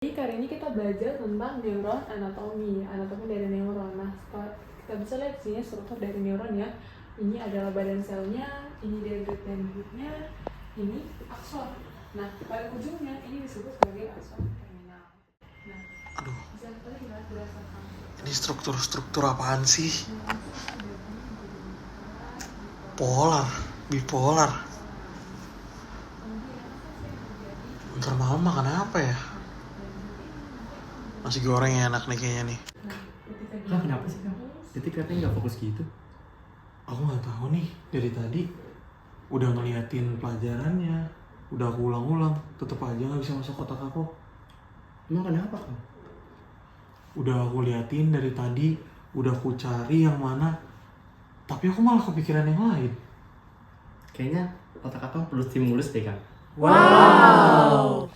Jadi kali ini kita belajar tentang neuron anatomi dari neuron. Nah, kita bisa lihat sini struktur dari neuron ya. Ini adalah badan selnya, ini dendrit dan dendritnya, ini akson. Nah, pada ujungnya ini disebut sebagai akson terminal. Nah, bisa kita lihat berdasarkan ini struktur apaan sih? Polar, bipolar. Ntar malam makan apa ya? Nasi goreng yang enak nih kayaknya nih. Kenapa sih kamu? Detik katanya nggak fokus gitu. Aku nggak tahu nih, dari tadi udah ngeliatin pelajarannya, udah aku ulang-ulang, tetep aja nggak bisa masuk kotak aku. Emang kenapa kamu? Udah aku liatin dari tadi, udah aku cari yang mana, tapi aku malah kepikiran yang lain. Kayaknya otak akang perlu stimulus deh, Kang. Wow.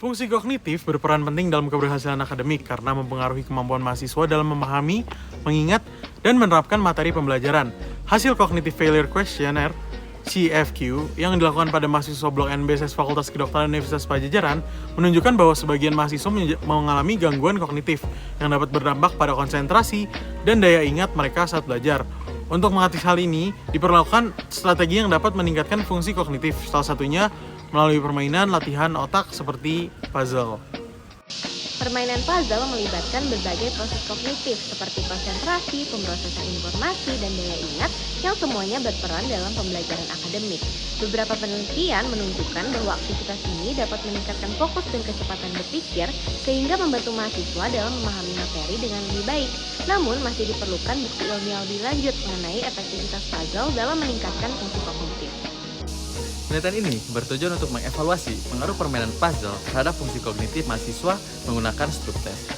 Fungsi kognitif berperan penting dalam keberhasilan akademik karena mempengaruhi kemampuan mahasiswa dalam memahami, mengingat, dan menerapkan materi pembelajaran. Hasil Cognitive Failure Questionnaire CFQ yang dilakukan pada mahasiswa Blok NBSS Fakultas Kedokteran Universitas Padjadjaran menunjukkan bahwa sebagian mahasiswa mengalami gangguan kognitif yang dapat berdampak pada konsentrasi dan daya ingat mereka saat belajar. Untuk mengatasi hal ini, diperlakukan strategi yang dapat meningkatkan fungsi kognitif, salah satunya melalui permainan latihan otak seperti puzzle. Permainan puzzle melibatkan berbagai proses kognitif seperti konsentrasi, pemrosesan informasi, dan daya ingat yang semuanya berperan dalam pembelajaran akademik. Beberapa penelitian menunjukkan bahwa aktivitas ini dapat meningkatkan fokus dan kecepatan berpikir sehingga membantu mahasiswa dalam memahami materi dengan lebih baik. Namun masih diperlukan bukti ilmiah lebih lanjut mengenai efektivitas puzzle dalam meningkatkan fungsi kognitif. Penelitian ini bertujuan untuk mengevaluasi pengaruh permainan puzzle terhadap fungsi kognitif mahasiswa menggunakan struk test.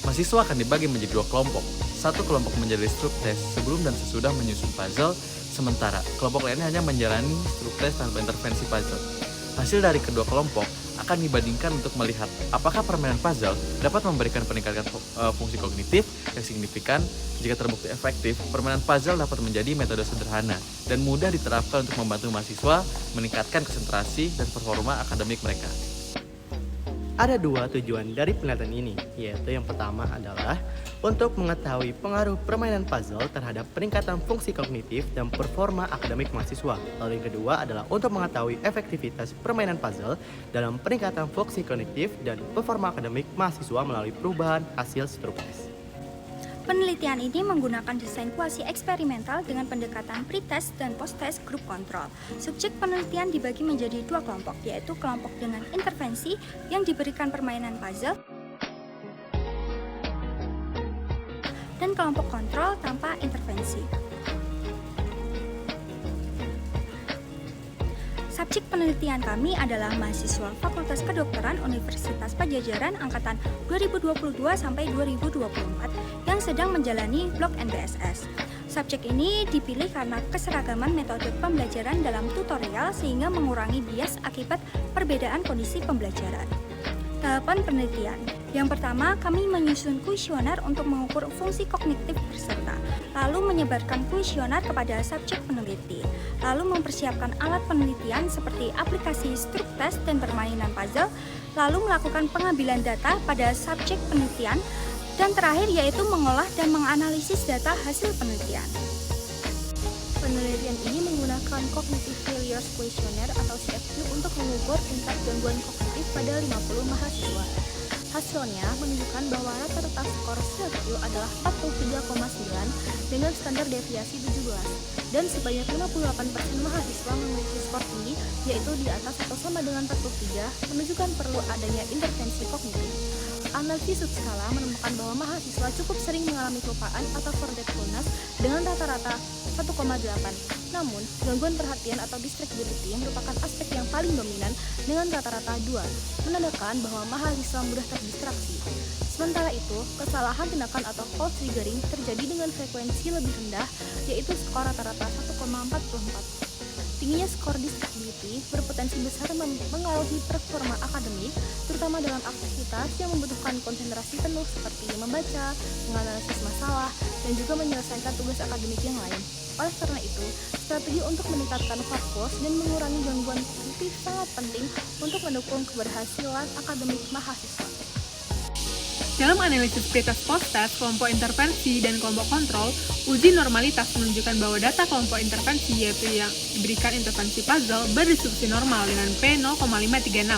Mahasiswa akan dibagi menjadi dua kelompok. Satu kelompok menjalani struk test sebelum dan sesudah menyusun puzzle, sementara kelompok lainnya hanya menjalani struk test tanpa intervensi puzzle. Hasil dari kedua kelompok akan dibandingkan untuk melihat apakah permainan puzzle dapat memberikan peningkatan fungsi kognitif yang signifikan. Jika terbukti efektif, permainan puzzle dapat menjadi metode sederhana dan mudah diterapkan untuk membantu mahasiswa meningkatkan konsentrasi dan performa akademik mereka. Ada dua tujuan dari penelitian ini, yaitu yang pertama adalah untuk mengetahui pengaruh permainan puzzle terhadap peningkatan fungsi kognitif dan performa akademik mahasiswa. Lalu yang kedua adalah untuk mengetahui efektivitas permainan puzzle dalam peningkatan fungsi kognitif dan performa akademik mahasiswa melalui perubahan hasil struk test. Penelitian ini menggunakan desain kuasi eksperimental dengan pendekatan pre-test dan post-test group control. Subjek penelitian dibagi menjadi dua kelompok, yaitu kelompok dengan intervensi yang diberikan permainan puzzle dan kelompok kontrol tanpa intervensi. Subjek penelitian kami adalah mahasiswa Fakultas Kedokteran Universitas Padjadjaran angkatan 2022 sampai 2024 yang sedang menjalani Blok NBSS. Subjek ini dipilih karena keseragaman metode pembelajaran dalam tutorial sehingga mengurangi bias akibat perbedaan kondisi pembelajaran. Tahapan penelitian. Yang pertama, kami menyusun kuesioner untuk mengukur fungsi kognitif peserta, lalu menyebarkan kuesioner kepada subjek peneliti, lalu mempersiapkan alat penelitian seperti aplikasi struk test dan permainan puzzle, lalu melakukan pengambilan data pada subjek penelitian, dan terakhir yaitu mengolah dan menganalisis data hasil penelitian. Penelitian ini menggunakan Cognitive Failure Questionnaire atau CFQ untuk mengukur tingkat gangguan kognitif pada 50 mahasiswa. Hasilnya menunjukkan bahwa rata-rata skor CFQ adalah 43,9 dengan standar deviasi 17 dan sebanyak 58% mahasiswa memiliki skor tinggi yaitu di atas atau sama dengan 43 menunjukkan perlu adanya intervensi kognitif. Analisis subskala menemukan bahwa mahasiswa cukup sering mengalami kelupaan atau forgetfulness dengan rata-rata 1,8. Namun, gangguan perhatian atau distractibility merupakan aspek yang paling dominan dengan rata-rata 2, menandakan bahwa mahasiswa mudah terdistraksi. Sementara itu, kesalahan tindakan atau fault triggering terjadi dengan frekuensi lebih rendah, yaitu skor rata-rata 1,44. Tingginya skor disability berpotensi besar mengaruhi performa akademik, terutama dalam aktivitas yang membutuhkan konsentrasi penuh seperti membaca, menganalisis masalah, dan juga menyelesaikan tugas akademik yang lain. Oleh karena itu, strategi untuk meningkatkan fokus dan mengurangi gangguan kognitif sangat penting untuk mendukung keberhasilan akademik mahasiswa. Dalam analisis pretest post-test, kelompok intervensi dan kelompok kontrol, uji normalitas menunjukkan bahwa data kelompok intervensi yaitu yang diberikan intervensi puzzle berdistribusi normal dengan P0,536,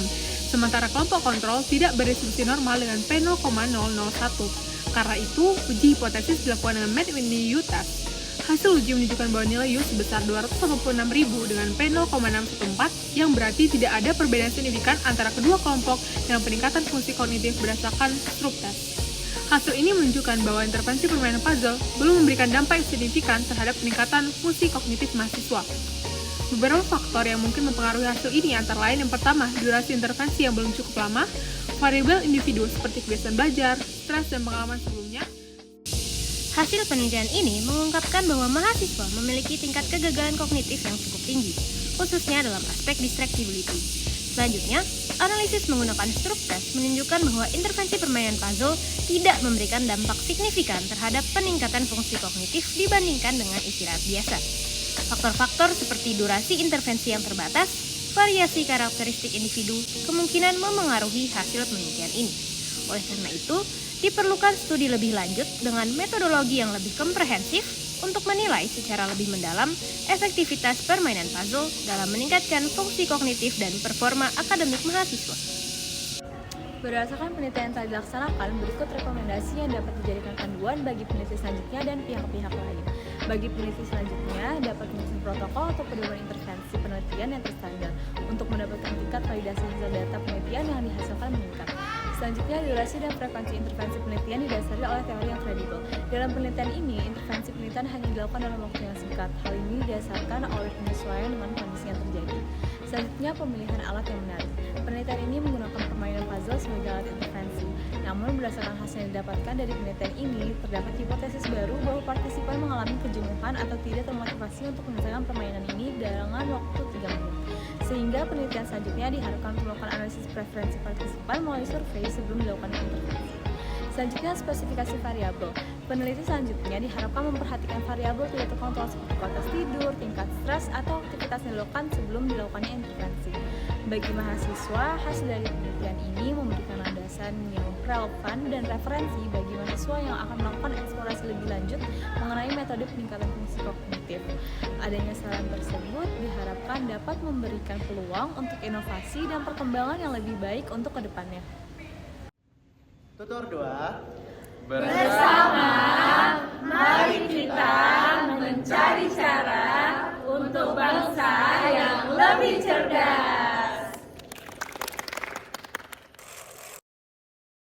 sementara kelompok kontrol tidak berdistribusi normal dengan P0,001. Karena itu, uji hipotesis dilakukan dengan Medwin-Yu test. Hasil uji menunjukkan bahwa nilai U sebesar 286.000 dengan P0,614 yang berarti tidak ada perbedaan signifikan antara kedua kelompok dalam peningkatan fungsi kognitif berdasarkan Stroop test. Hasil ini menunjukkan bahwa intervensi permainan puzzle belum memberikan dampak yang signifikan terhadap peningkatan fungsi kognitif mahasiswa. Beberapa faktor yang mungkin mempengaruhi hasil ini antara lain yang pertama, durasi intervensi yang belum cukup lama, variabel individu seperti kebiasaan belajar, stres, dan pengalaman sebelumnya. Hasil penelitian ini mengungkapkan bahwa mahasiswa memiliki tingkat kegagalan kognitif yang cukup tinggi, khususnya dalam aspek distractibility. Selanjutnya, analisis menggunakan Stroop test menunjukkan bahwa intervensi permainan puzzle tidak memberikan dampak signifikan terhadap peningkatan fungsi kognitif dibandingkan dengan istirahat biasa. Faktor-faktor seperti durasi intervensi yang terbatas, variasi karakteristik individu kemungkinan memengaruhi hasil penelitian ini. Oleh karena itu, diperlukan studi lebih lanjut dengan metodologi yang lebih komprehensif untuk menilai secara lebih mendalam efektivitas permainan puzzle dalam meningkatkan fungsi kognitif dan performa akademik mahasiswa. Berdasarkan penelitian yang telah dilaksanakan, berikut rekomendasi yang dapat dijadikan panduan bagi peneliti selanjutnya dan pihak-pihak lain. Bagi peneliti selanjutnya, dapat menyusun protokol atau pedoman intervensi penelitian yang terstandar untuk mendapatkan tingkat validasi hasil data penelitian yang dihasilkan meningkat. Selanjutnya, durasi dan frekuensi intervensi penelitian didasari oleh teori yang kredibel. Dalam penelitian ini, intervensi penelitian hanya dilakukan dalam waktu yang singkat. Hal ini didasarkan oleh penyesuaian dengan kondisi yang terjadi. Selanjutnya, pemilihan alat yang menarik. Penelitian ini menggunakan permainan puzzle sebagai alat intervensi. Namun, berdasarkan hasil yang didapatkan dari penelitian ini, terdapat hipotesis baru bahwa partisipan mengalami kejenuhan atau tidak termotivasi untuk menyelesaikan permainan ini dengan waktu 3 menit. Sehingga penelitian selanjutnya diharapkan melakukan analisis preferensi partisipan melalui survei sebelum dilakukan intervensi. Selanjutnya, spesifikasi variabel. Peneliti selanjutnya diharapkan memperhatikan variabel tidak terkontrol seperti kualitas tidur, tingkat stres, atau aktivitas yang dilakukan sebelum dilakukannya intervensi. Bagi mahasiswa, hasil dari penelitian ini memberikan landasan yang relevan dan referensi bagi mahasiswa yang akan melakukan eksplorasi lebih lanjut mengenai metode peningkatan fungsi kognitif. Adanya saran tersebut diharapkan dapat memberikan peluang untuk inovasi dan perkembangan yang lebih baik untuk kedepannya. Tutor 2. Bersama, mari kita mencari cara untuk bangsa yang lebih cerdas.